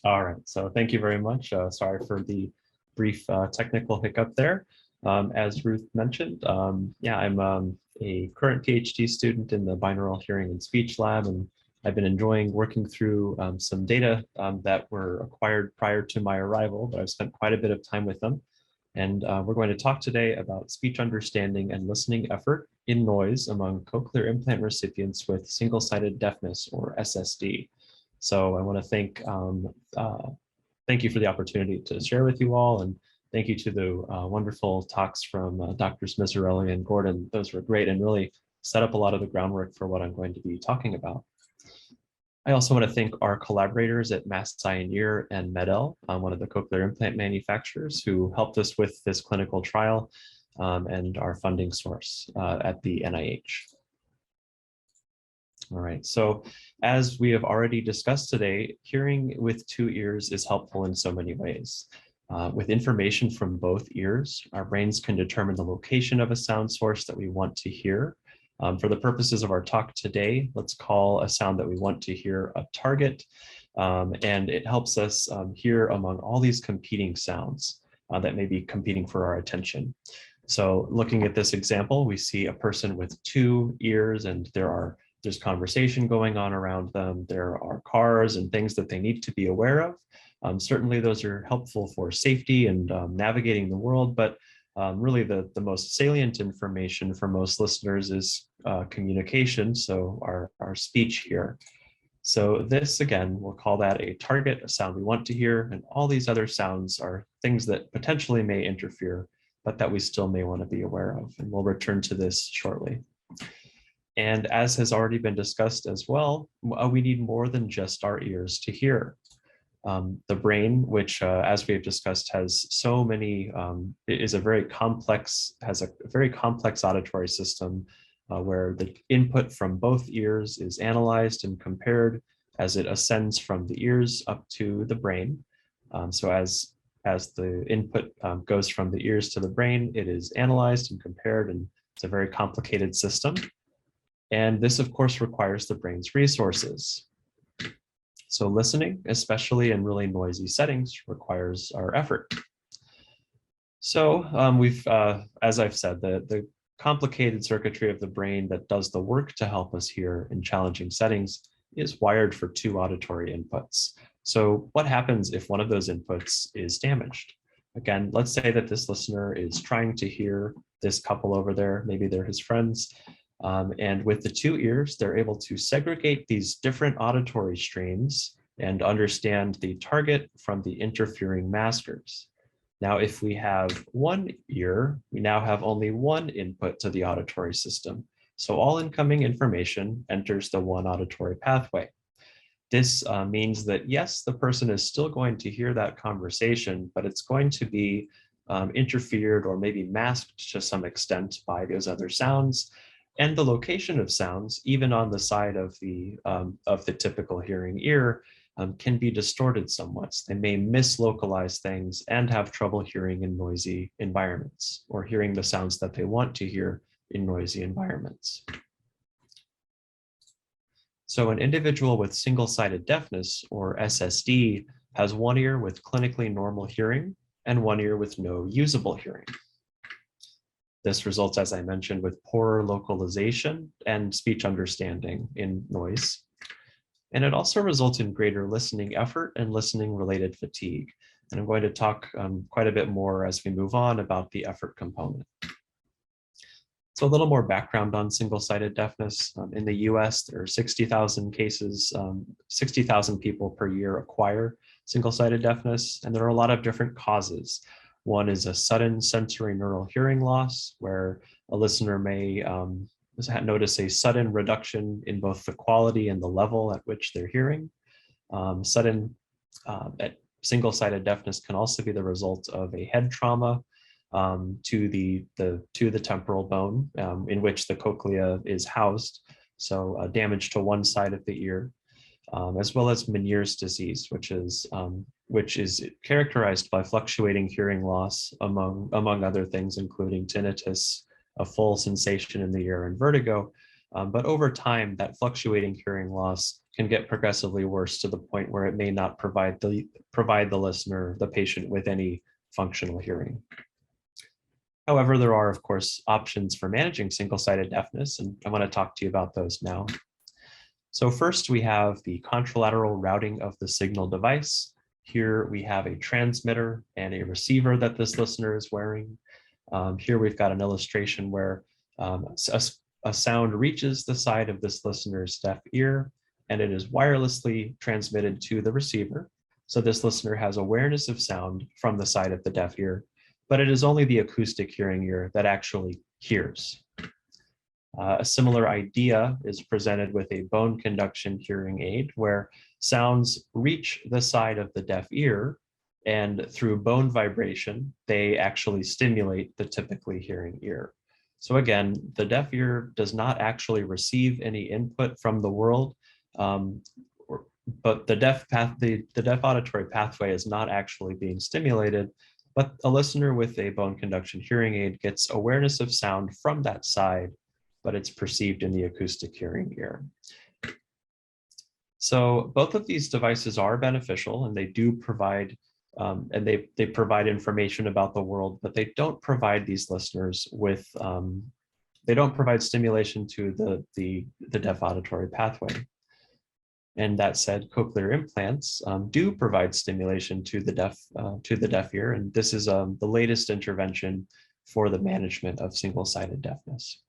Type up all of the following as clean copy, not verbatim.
All right, so thank you very much. Sorry for the brief technical hiccup there. As Ruth mentioned, yeah, I'm a current PhD student in the binaural hearing and speech lab, and I've been enjoying working through some data that were acquired prior to my arrival, but I've spent quite a bit of time with them. And we're going to talk today about speech understanding and listening effort in noise among cochlear implant recipients with single-sided deafness, or SSD. So I want to thank you for the opportunity to share with you all, and thank you to the wonderful talks from Drs. Miserelli and Gordon. Those were great and really set up a lot of the groundwork for what I'm going to be talking about. I also want to thank our collaborators at Mass Eye and Ear and MED-EL, one of the cochlear implant manufacturers, who helped us with this clinical trial and our funding source at the NIH. All right, so as we have already discussed today, hearing with two ears is helpful in so many ways. With information from both ears, our brains can determine the location of a sound source that we want to hear. For the purposes of our talk today, let's call a sound that we want to hear a target, and it helps us hear among all these competing sounds that may be competing for our attention. So looking at this example, we see a person with two ears, and there's conversation going on around them. There are cars and things that they need to be aware of. Certainly those are helpful for safety and navigating the world, but really the most salient information for most listeners is communication, so our speech here. So this, again, we'll call that a target, a sound we want to hear, and all these other sounds are things that potentially may interfere, but that we still may want to be aware of, and we'll return to this shortly. And as has already been discussed as well, we need more than just our ears to hear. The brain, which as we've discussed, has so many, has a very complex auditory system where the input from both ears is analyzed and compared as it ascends from the ears up to the brain. So as the input goes from the ears to the brain, it is analyzed and compared, and it's a very complicated system. And this, of course, requires the brain's resources. So listening, especially in really noisy settings, requires our effort. So as I've said, the complicated circuitry of the brain that does the work to help us hear in challenging settings is wired for two auditory inputs. So what happens if one of those inputs is damaged? Again, let's say that this listener is trying to hear this couple over there, maybe they're his friends, and with the two ears, they're able to segregate these different auditory streams and understand the target from the interfering maskers. Now, if we have one ear, we now have only one input to the auditory system. So all incoming information enters the one auditory pathway. This means that, yes, the person is still going to hear that conversation, but it's going to be interfered or maybe masked to some extent by those other sounds. And the location of sounds, even on the side of the typical hearing ear, can be distorted somewhat. They may mislocalize things and have trouble hearing in noisy environments, or hearing the sounds that they want to hear in noisy environments. So an individual with single-sided deafness, or SSD, has one ear with clinically normal hearing and one ear with no usable hearing. This results, as I mentioned, with poorer localization and speech understanding in noise. And it also results in greater listening effort and listening-related fatigue. And I'm going to talk quite a bit more as we move on about the effort component. So a little more background on single-sided deafness. In the US, there are 60,000 cases, 60,000 people per year acquire single-sided deafness, and there are a lot of different causes. One is a sudden sensory neural hearing loss, where a listener may notice a sudden reduction in both the quality and the level at which they're hearing. Single-sided deafness can also be the result of a head trauma to the temporal bone in which the cochlea is housed. So damage to one side of the ear, as well as Meniere's disease, which is characterized by fluctuating hearing loss among other things, including tinnitus, a full sensation in the ear, and vertigo, But over time, that fluctuating hearing loss can get progressively worse to the point where it may not provide the listener, the patient, with any functional hearing. However, there are, of course, options for managing single-sided deafness, and I want to talk to you about those now. So first, we have the contralateral routing of the signal device. Here we have a transmitter and a receiver that this listener is wearing. Here we've got an illustration where a sound reaches the side of this listener's deaf ear, and it is wirelessly transmitted to the receiver. So this listener has awareness of sound from the side of the deaf ear, but it is only the acoustic hearing ear that actually hears. A similar idea is presented with a bone conduction hearing aid, where sounds reach the side of the deaf ear, and through bone vibration, they actually stimulate the typically hearing ear. So again, the deaf ear does not actually receive any input from the world, but the deaf auditory pathway is not actually being stimulated, but a listener with a bone conduction hearing aid gets awareness of sound from that side, but it's perceived in the acoustic hearing ear. So both of these devices are beneficial, and they do provide they provide information about the world, but they don't provide these listeners with they don't provide stimulation to the deaf auditory pathway. And that said, cochlear implants do provide stimulation to the deaf ear, and this is the latest intervention for the management of single-sided deafness.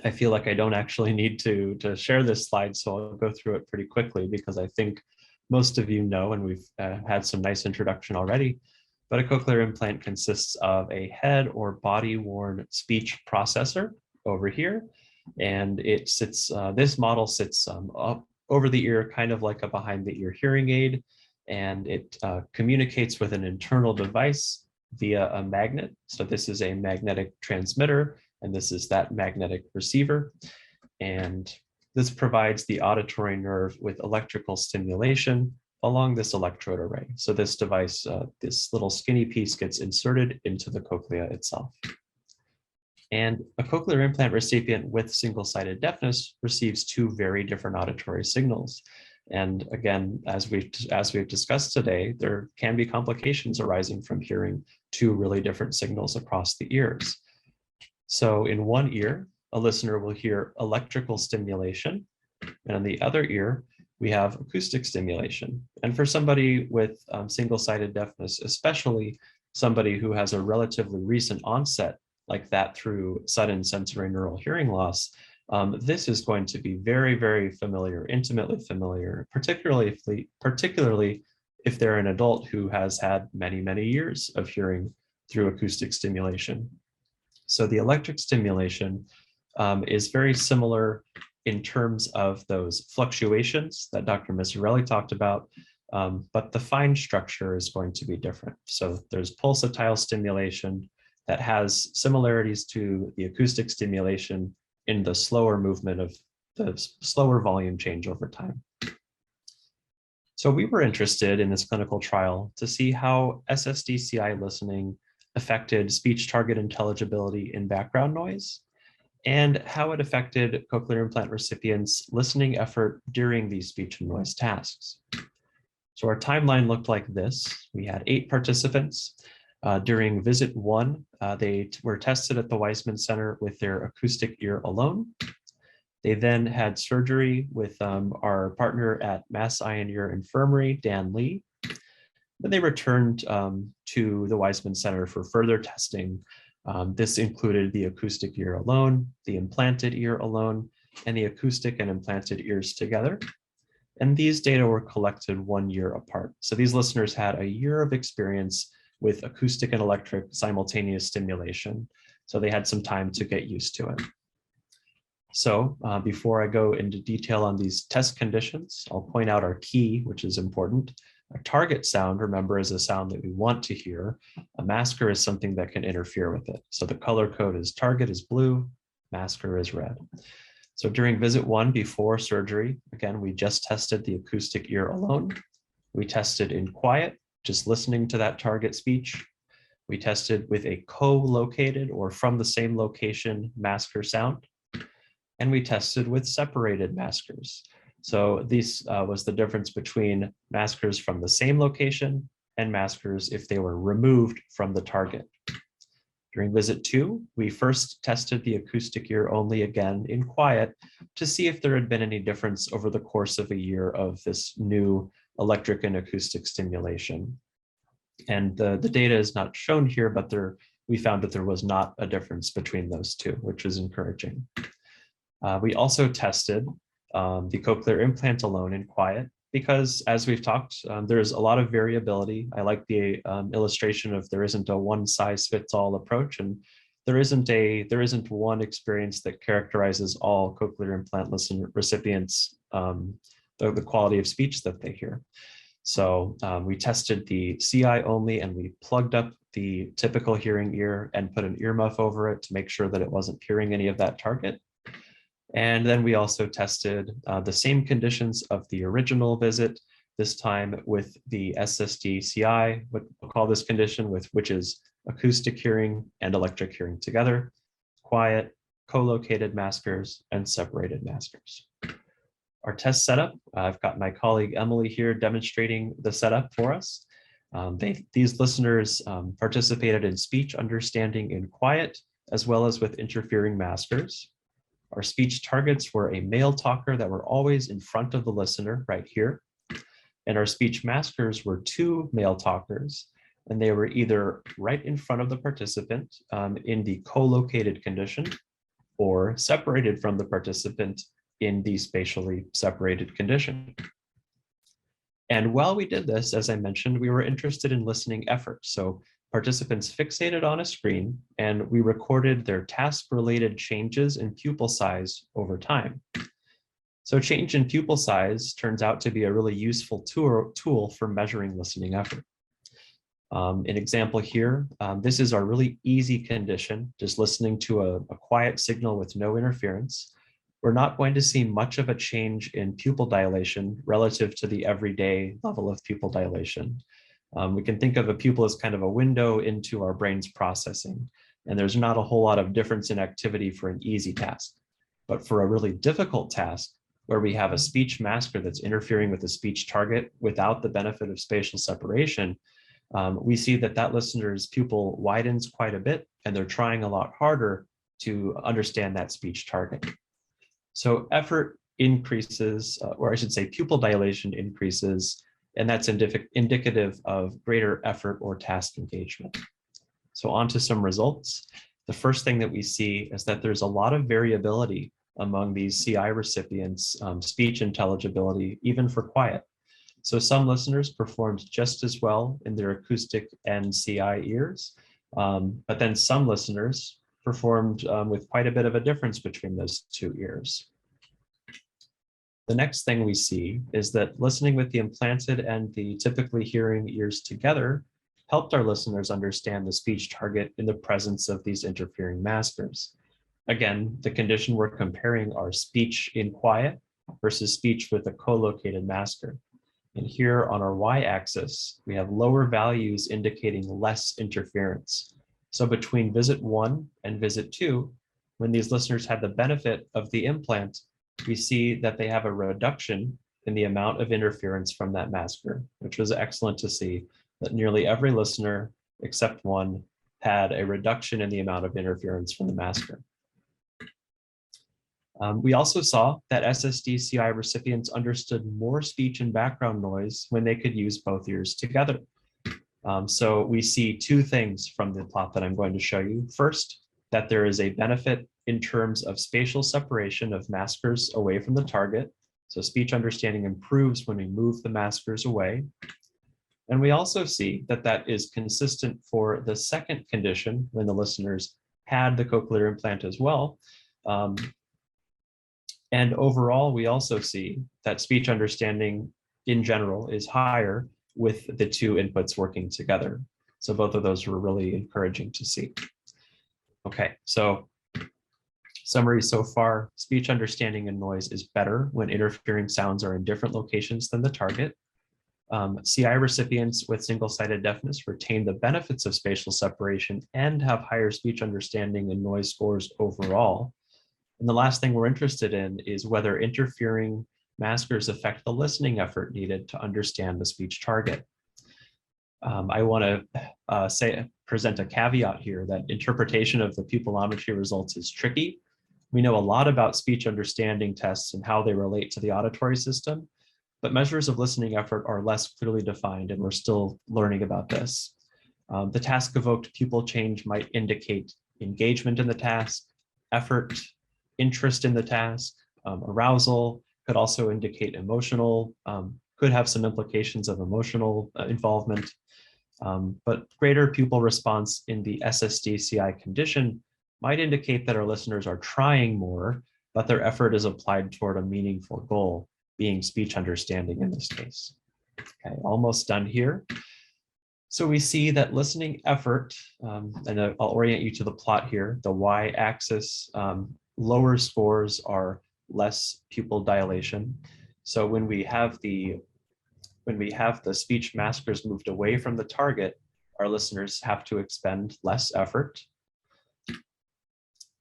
I feel like I don't actually need to share this slide, so I'll go through it pretty quickly because I think most of you know, and we've had some nice introduction already, but a cochlear implant consists of a head or body-worn speech processor over here, and it sits, this model sits up over the ear, kind of like a behind the ear hearing aid, and it communicates with an internal device via a magnet. So this is a magnetic transmitter, and this is that magnetic receiver. And this provides the auditory nerve with electrical stimulation along this electrode array. So this device, this little skinny piece gets inserted into the cochlea itself. And a cochlear implant recipient with single-sided deafness receives two very different auditory signals. And again, as we've discussed today, there can be complications arising from hearing two really different signals across the ears. So in one ear, a listener will hear electrical stimulation, and in the other ear, we have acoustic stimulation. And for somebody with single-sided deafness, especially somebody who has a relatively recent onset, like that through sudden sensory neural hearing loss, this is going to be very, very familiar, intimately familiar, particularly if they're an adult who has had many, many years of hearing through acoustic stimulation. So the electric stimulation is very similar in terms of those fluctuations that Dr. Miserelli talked about, but the fine structure is going to be different. So there's pulsatile stimulation that has similarities to the acoustic stimulation in the slower movement of the slower volume change over time. So we were interested in this clinical trial to see how SSDCI listening affected speech target intelligibility in background noise, and how it affected cochlear implant recipients' listening effort during these speech and noise tasks. So our timeline looked like this. We had 8 participants. During visit 1, they were tested at the Weissman Center with their acoustic ear alone. They then had surgery with our partner at Mass Eye and Ear Infirmary, Dan Lee. Then they returned to the Weissman Center for further testing. This included the acoustic ear alone, the implanted ear alone, and the acoustic and implanted ears together. And these data were collected 1 year apart. So these listeners had a year of experience with acoustic and electric simultaneous stimulation. So they had some time to get used to it. So before I go into detail on these test conditions, I'll point out our key, which is important. A target sound, remember, is a sound that we want to hear. A masker is something that can interfere with it. So the color code is target is blue, masker is red. So during visit 1 before surgery, again, we just tested the acoustic ear alone. We tested in quiet, just listening to that target speech. We tested with a co-located or from the same location masker sound. and we tested with separated maskers. So this was the difference between maskers from the same location and maskers if they were removed from the target. During visit 2, we first tested the acoustic ear only again in quiet to see if there had been any difference over the course of a year of this new electric and acoustic stimulation. And the data is not shown here, but we found that there was not a difference between those two, which is encouraging. We also tested the cochlear implant alone in quiet because, as we've talked, there's a lot of variability. I like the illustration of there isn't a one-size-fits-all approach, and there isn't one experience that characterizes all cochlear implant recipients, the quality of speech that they hear. So we tested the CI only, and we plugged up the typical hearing ear and put an earmuff over it to make sure that it wasn't hearing any of that target. And then we also tested the same conditions of the original visit, this time with the SSD-CI, what we'll call this condition, which is acoustic hearing and electric hearing together, quiet, co-located maskers, and separated maskers. Our test setup, I've got my colleague Emily here demonstrating the setup for us. These listeners participated in speech understanding in quiet, as well as with interfering maskers. Our speech targets were a male talker that were always in front of the listener right here. And our speech maskers were 2 male talkers, and they were either right in front of the participant in the co-located condition or separated from the participant in the spatially separated condition. And while we did this, as I mentioned, we were interested in listening effort. So participants fixated on a screen, and we recorded their task-related changes in pupil size over time. So change in pupil size turns out to be a really useful tool for measuring listening effort. An example here, this is our really easy condition, just listening to a quiet signal with no interference. We're not going to see much of a change in pupil dilation relative to the everyday level of pupil dilation. We can think of a pupil as kind of a window into our brain's processing, and there's not a whole lot of difference in activity for an easy task. But for a really difficult task, where we have a speech masker that's interfering with the speech target without the benefit of spatial separation, we see that listener's pupil widens quite a bit, and they're trying a lot harder to understand that speech target. So effort increases, or I should say pupil dilation increases, and that's indicative of greater effort or task engagement. So on to some results. The first thing that we see is that there's a lot of variability among these CI recipients' speech intelligibility, even for quiet. So some listeners performed just as well in their acoustic and CI ears, but then some listeners performed with quite a bit of a difference between those 2 ears. The next thing we see is that listening with the implanted and the typically hearing ears together helped our listeners understand the speech target in the presence of these interfering maskers. Again, the condition we're comparing are speech in quiet versus speech with a co-located masker. And here on our y-axis, we have lower values indicating less interference. So between visit 1 and visit 2, when these listeners had the benefit of the implant, we see that they have a reduction in the amount of interference from that masker, which was excellent to see that nearly every listener except one had a reduction in the amount of interference from the masker. We also saw that SSD-CI recipients understood more speech and background noise when they could use both ears together. So we see 2 things from the plot that I'm going to show you. First, that there is a benefit in terms of spatial separation of maskers away from the target. So speech understanding improves when we move the maskers away. And we also see that is consistent for the second condition when the listeners had the cochlear implant as well. And overall, we also see that speech understanding in general is higher with the 2 inputs working together. So both of those were really encouraging to see. Okay, so summary so far, speech understanding and noise is better when interfering sounds are in different locations than the target. CI recipients with single-sided deafness retain the benefits of spatial separation and have higher speech understanding and noise scores overall. And the last thing we're interested in is whether interfering maskers affect the listening effort needed to understand the speech target. I want to present a caveat here that interpretation of the pupillometry results is tricky. We know a lot about speech understanding tests and how they relate to the auditory system, but measures of listening effort are less clearly defined, and we're still learning about this. The task-evoked pupil change might indicate engagement in the task, effort, interest in the task, arousal, could also indicate emotional, could have some implications of emotional involvement. But greater pupil response in the SSDCI condition might indicate that our listeners are trying more, but their effort is applied toward a meaningful goal, being speech understanding in this case. Okay, almost done here. So we see that listening effort, and I'll orient you to the plot here, the y-axis, lower scores are less pupil dilation. So when we have the speech maskers moved away from the target, our listeners have to expend less effort.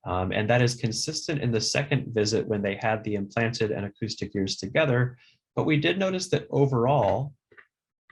And that is consistent in the second visit when they had the implanted and acoustic ears together. But we did notice that overall,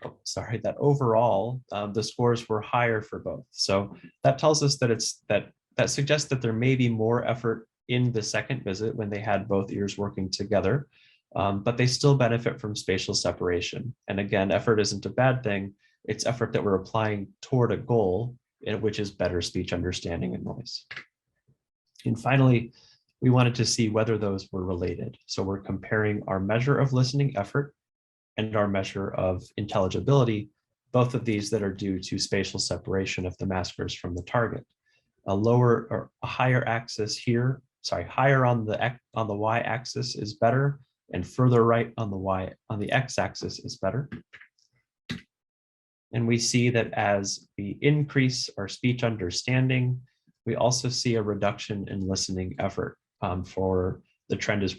the scores were higher for both. So that tells us that that suggests that there may be more effort in the second visit when they had both ears working together, but they still benefit from spatial separation. And again, effort isn't a bad thing. It's effort that we're applying toward a goal, which is better speech understanding and noise. And finally, we wanted to see whether those were related. So we're comparing our measure of listening effort and our measure of intelligibility, both of these that are due to spatial separation of the maskers from the target. A lower or a higher axis here, higher on the y-axis is better, and further right on the x-axis is better. And we see that as we increase our speech understanding, we also see a reduction in listening effort. For the trend is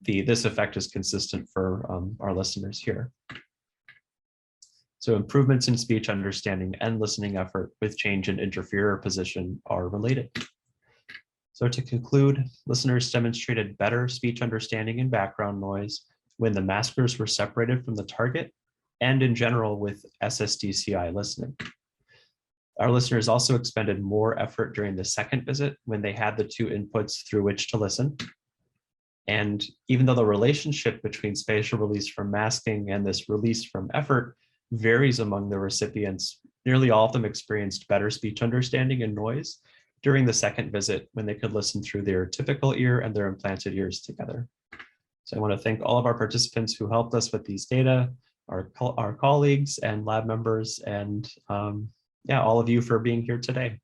this effect is consistent for our listeners here. So improvements in speech understanding and listening effort with change in interferer position are related. So to conclude, listeners demonstrated better speech understanding and background noise when the maskers were separated from the target and in general with SSDCI listening. Our listeners also expended more effort during the second visit when they had the two inputs through which to listen. And even though the relationship between spatial release from masking and this release from effort varies among the recipients, nearly all of them experienced better speech understanding and noise during the second visit when they could listen through their typical ear and their implanted ears together. So I want to thank all of our participants who helped us with these data, our colleagues and lab members, and all of you for being here today.